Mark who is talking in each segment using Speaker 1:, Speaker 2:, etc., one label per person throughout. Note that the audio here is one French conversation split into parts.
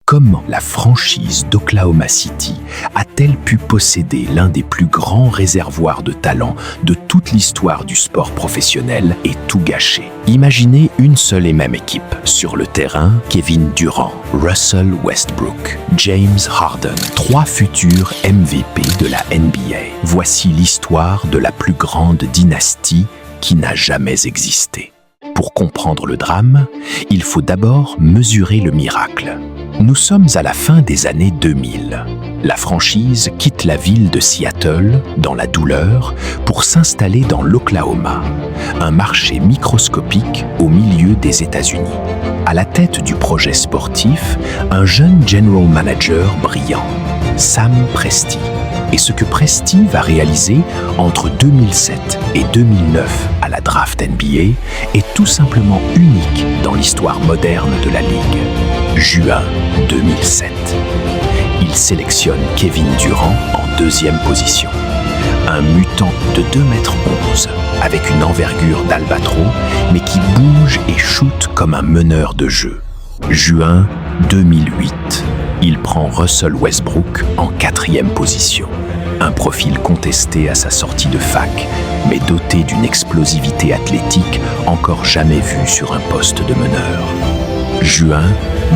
Speaker 1: Comment la franchise d'Oklahoma City a-t-elle pu posséder l'un des plus grands réservoirs de talent de toute l'histoire du sport professionnel et tout gâcher? Imaginez une seule et même équipe. Sur le terrain, Kevin Durant, Russell Westbrook, James Harden, 3 futurs MVP de la NBA. Voici l'histoire de la plus grande dynastie qui n'a jamais existé. Pour comprendre le drame, il faut d'abord mesurer le miracle. Nous sommes à la fin des années 2000. La franchise quitte la ville de Seattle, dans la douleur, pour s'installer dans l'Oklahoma, un marché microscopique au milieu des États-Unis. À la tête du projet sportif, un jeune general manager brillant, Sam Presti. Et ce que Presti va réaliser entre 2007 et 2009 à la draft NBA est tout simplement unique dans l'histoire moderne de la Ligue. Juin 2007. Il sélectionne Kevin Durant en 2e position. Un mutant de 2,11 m, avec une envergure d'albatros, mais qui bouge et shoot comme un meneur de jeu. Juin 2008. Il prend Russell Westbrook en 4e position. Un profil contesté à sa sortie de fac, mais doté d'une explosivité athlétique encore jamais vue sur un poste de meneur. Juin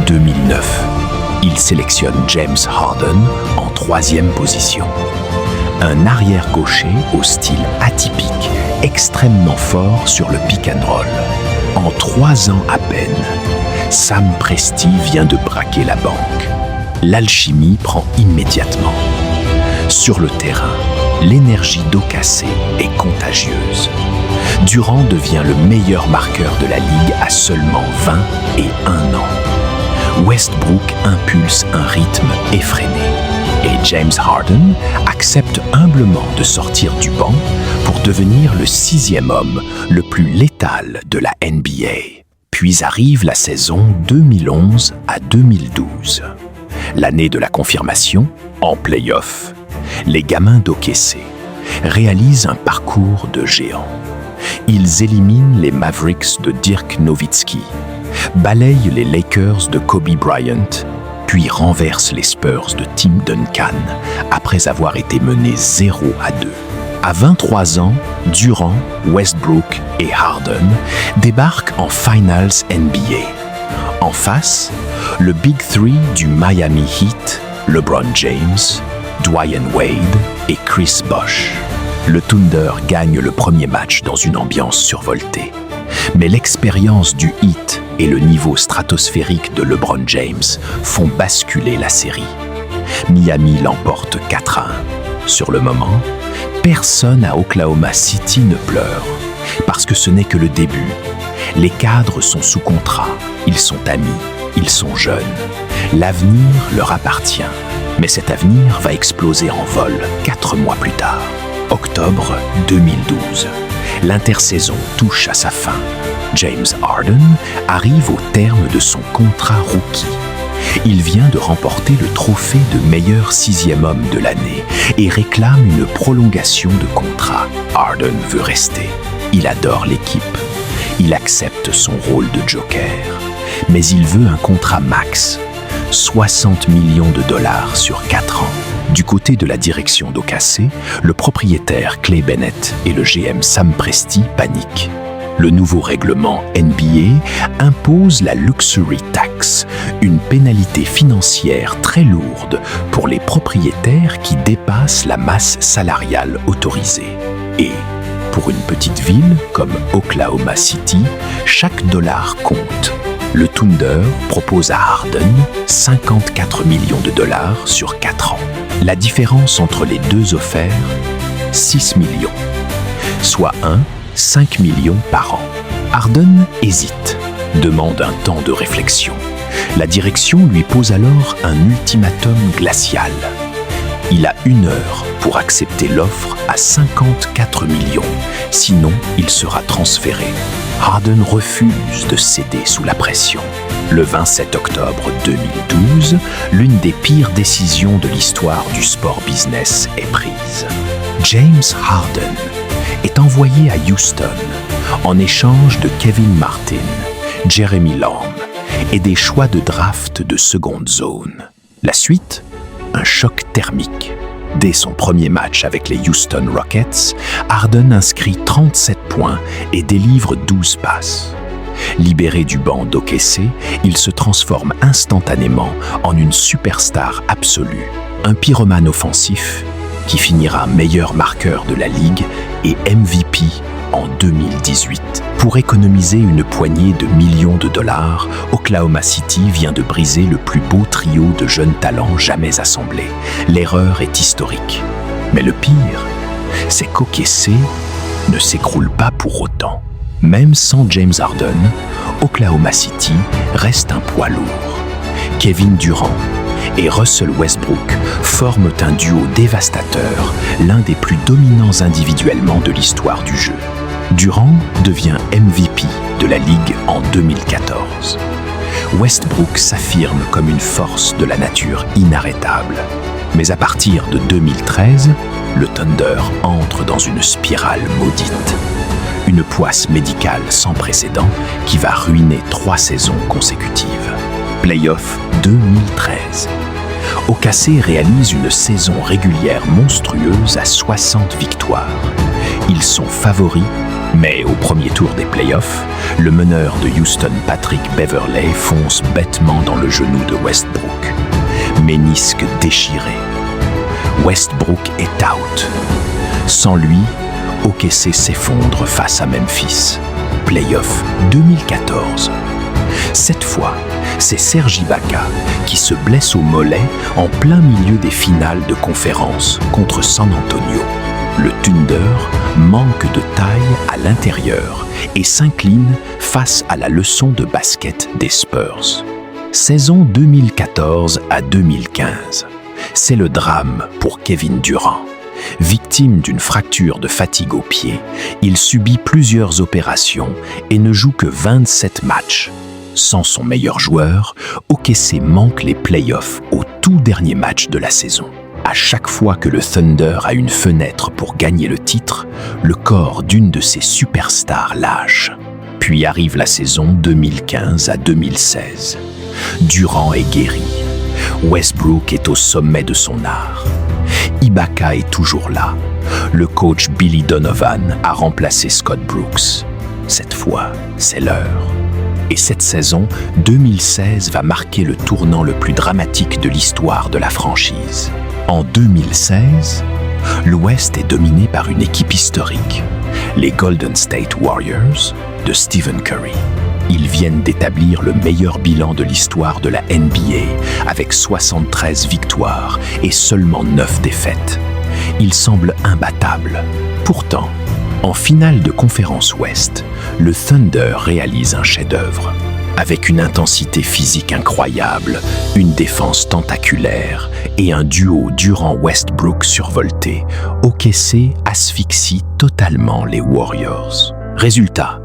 Speaker 1: 2009. Il sélectionne James Harden en 3e position. Un arrière-gaucher au style atypique, extrêmement fort sur le pick and roll. En 3 ans à peine, Sam Presti vient de braquer la banque. L'alchimie prend immédiatement. Sur le terrain, l'énergie d'OKC est contagieuse. Durant devient le meilleur marqueur de la Ligue à seulement 21 ans. Westbrook impulse un rythme effréné. Et James Harden accepte humblement de sortir du banc pour devenir le 6e homme le plus létal de la NBA. Puis arrive la saison 2011 à 2012. L'année de la confirmation, en play-off, les gamins d'OKC réalisent un parcours de géant. Ils éliminent les Mavericks de Dirk Nowitzki, balayent les Lakers de Kobe Bryant, puis renversent les Spurs de Tim Duncan après avoir été menés 0-2. À 23 ans, Durant, Westbrook et Harden débarquent en Finals NBA. En face, le Big Three du Miami Heat, LeBron James, Dwyane Wade et Chris Bosh. Le Thunder gagne le premier match dans une ambiance survoltée. Mais l'expérience du Heat et le niveau stratosphérique de LeBron James font basculer la série. Miami l'emporte 4-1. Sur le moment, personne à Oklahoma City ne pleure, parce que ce n'est que le début. Les cadres sont sous contrat, ils sont amis, ils sont jeunes. L'avenir leur appartient, mais cet avenir va exploser en vol 4 mois plus tard. Octobre 2012. L'intersaison touche à sa fin. James Harden arrive au terme de son contrat rookie. Il vient de remporter le trophée de meilleur 6e homme de l'année et réclame une prolongation de contrat. Harden veut rester. Il adore l'équipe. Il accepte son rôle de joker. Mais il veut un contrat max, 60 millions de dollars sur 4 ans. Du côté de la direction d'OKC, le propriétaire Clay Bennett et le GM Sam Presti paniquent. Le nouveau règlement NBA impose la Luxury Tax, une pénalité financière très lourde pour les propriétaires qui dépassent la masse salariale autorisée. Et, pour une petite ville comme Oklahoma City, chaque dollar compte. Le Thunder propose à Harden 54 millions de dollars sur 4 ans. La différence entre les deux offerts, 6 millions, soit 5 millions par an. Harden hésite, demande un temps de réflexion. La direction lui pose alors un ultimatum glacial. Il a 1 heure pour accepter l'offre à 54 millions, sinon il sera transféré. Harden refuse de céder sous la pression. Le 27 octobre 2012, l'une des pires décisions de l'histoire du sport business est prise. James Harden est envoyé à Houston en échange de Kevin Martin, Jeremy Lamb et des choix de draft de seconde zone. La suite, un choc thermique. Dès son premier match avec les Houston Rockets, Harden inscrit 37 points et délivre 12 passes. Libéré du banc d'OKC, il se transforme instantanément en une superstar absolue, un pyromane offensif qui finira meilleur marqueur de la Ligue et MVP en 2018. Pour économiser une poignée de millions de dollars, Oklahoma City vient de briser le plus beau trio de jeunes talents jamais assemblés. L'erreur est historique. Mais le pire, c'est qu'OKC ne s'écroule pas pour autant. Même sans James Harden, Oklahoma City reste un poids lourd. Kevin Durant et Russell Westbrook forment un duo dévastateur, l'un des plus dominants individuellement de l'histoire du jeu. Durant devient MVP de la Ligue en 2014. Westbrook s'affirme comme une force de la nature inarrêtable. Mais à partir de 2013, le Thunder entre dans une spirale maudite. Une poisse médicale sans précédent qui va ruiner 3 saisons consécutives. Playoff 2013. OKC réalise une saison régulière monstrueuse à 60 victoires. Ils sont favoris, mais au premier tour des playoffs, le meneur de Houston, Patrick Beverley, fonce bêtement dans le genou de Westbrook. Ménisque déchiré. Westbrook est out. Sans lui, OKC s'effondre face à Memphis. Playoff 2014. Cette fois, c'est Serge Ibaka qui se blesse au mollet en plein milieu des finales de conférence contre San Antonio. Le Thunder manque de taille à l'intérieur et s'incline face à la leçon de basket des Spurs. Saison 2014 à 2015. C'est le drame pour Kevin Durant. Victime d'une fracture de fatigue au pied, il subit plusieurs opérations et ne joue que 27 matchs. Sans son meilleur joueur, OKC manque les playoffs au tout dernier match de la saison. À chaque fois que le Thunder a une fenêtre pour gagner le titre, le corps d'une de ses superstars lâche. Puis arrive la saison 2015 à 2016. Durant est guéri. Westbrook est au sommet de son art. Ibaka est toujours là. Le coach Billy Donovan a remplacé Scott Brooks. Cette fois, c'est l'heure. Et cette saison 2016 va marquer le tournant le plus dramatique de l'histoire de la franchise. En 2016, l'Ouest est dominé par une équipe historique, les Golden State Warriors de Stephen Curry. Ils viennent d'établir le meilleur bilan de l'histoire de la NBA avec 73 victoires et seulement 9 défaites. Ils semblent imbattables. Pourtant, en finale de conférence Ouest, le Thunder réalise un chef-d'œuvre. Avec une intensité physique incroyable, une défense tentaculaire et un duo Durant-Westbrook survolté, OKC asphyxie totalement les Warriors. Résultat,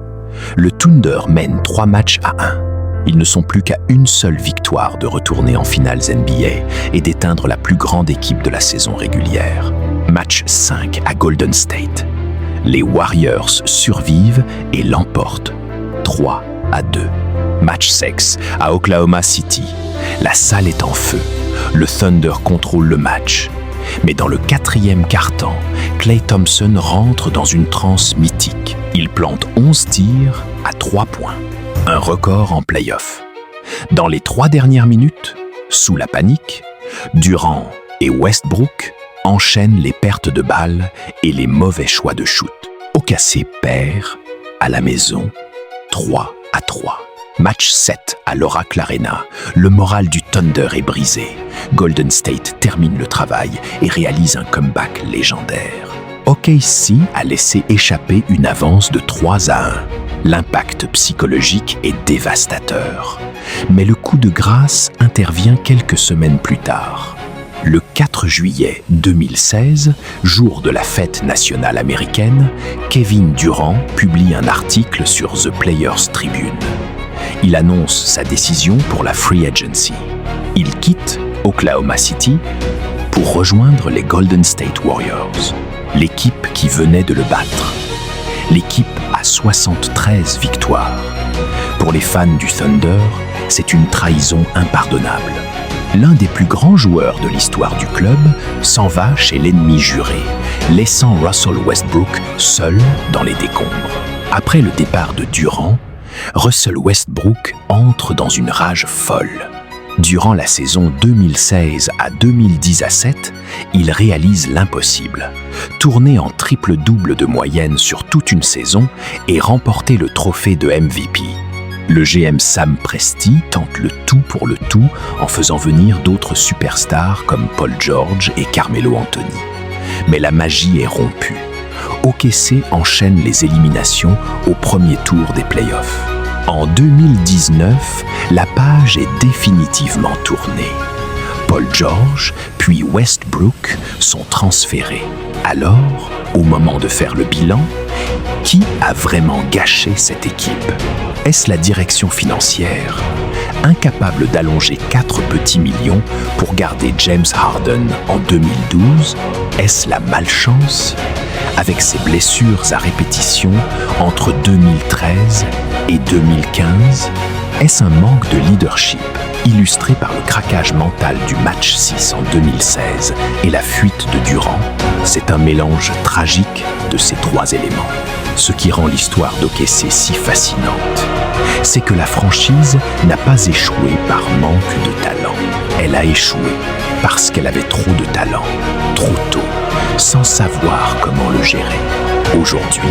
Speaker 1: le Thunder mène 3 matchs à 1. Ils ne sont plus qu'à une seule victoire de retourner en finales NBA et d'éteindre la plus grande équipe de la saison régulière. Match 5 à Golden State. Les Warriors survivent et l'emportent 3-2. Match 6 à Oklahoma City. La salle est en feu. Le Thunder contrôle le match. Mais dans le 4e quart-temps, Klay Thompson rentre dans une transe mythique. Il plante 11 tirs à 3 points. Un record en play-off. Dans les 3 dernières minutes, sous la panique, Durant et Westbrook enchaînent les pertes de balles et les mauvais choix de shoot. OKC perd à la maison 3-3. Match 7 à l'Oracle Arena. Le moral du Thunder est brisé. Golden State termine le travail et réalise un comeback légendaire. OKC a laissé échapper une avance de 3-1. L'impact psychologique est dévastateur. Mais le coup de grâce intervient quelques semaines plus tard. Le 4 juillet 2016, jour de la fête nationale américaine, Kevin Durant publie un article sur The Players Tribune. Il annonce sa décision pour la Free Agency. Il quitte Oklahoma City pour rejoindre les Golden State Warriors, l'équipe qui venait de le battre. L'équipe a 73 victoires. Pour les fans du Thunder, C'est une trahison impardonnable. L'un des plus grands joueurs de l'histoire du club s'en va chez l'ennemi juré, laissant Russell Westbrook seul dans les décombres. Après le départ de Durant, Russell Westbrook entre dans une rage folle. Durant la saison 2016 à 2010 à 7, il réalise l'impossible. Tourner en triple-double de moyenne sur toute une saison et remporter le trophée de MVP. Le GM Sam Presti tente le tout pour le tout en faisant venir d'autres superstars comme Paul George et Carmelo Anthony. Mais la magie est rompue. OKC enchaîne les éliminations au premier tour des playoffs. En 2019, la page est définitivement tournée. Paul George puis Westbrook sont transférés. Alors, au moment de faire le bilan, qui a vraiment gâché cette équipe? Est-ce la direction financière, incapable d'allonger 4 petits millions pour garder James Harden en 2012? Est-ce la malchance? Avec ses blessures à répétition entre 2013 et 2015, est-ce un manque de leadership illustré par le craquage mental du match 6 en 2016 et la fuite de Durant? C'est un mélange tragique de ces trois éléments. Ce qui rend l'histoire d'OKC si fascinante, c'est que la franchise n'a pas échoué par manque de talent. Elle a échoué parce qu'elle avait trop de talent, trop tôt, sans savoir comment le gérer. Aujourd'hui,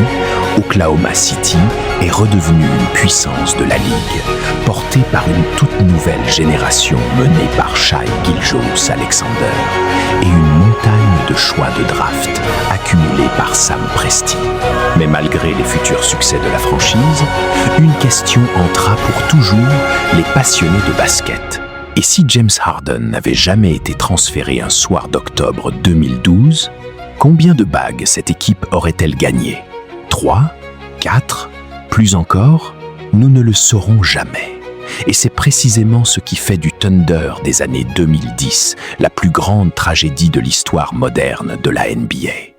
Speaker 1: Oklahoma City est redevenu une puissance de la Ligue, portée par une toute nouvelle génération menée par Shai Gilgeous-Alexander et une montagne de choix de draft accumulés par Sam Presti. Mais malgré les futurs succès de la franchise, une question hantera pour toujours les passionnés de basket. Et si James Harden n'avait jamais été transféré un soir d'octobre 2012, combien de bagues cette équipe aurait-elle gagné? 3? 4? Plus encore? Nous ne le saurons jamais. Et c'est précisément ce qui fait du Thunder des années 2010 la plus grande tragédie de l'histoire moderne de la NBA.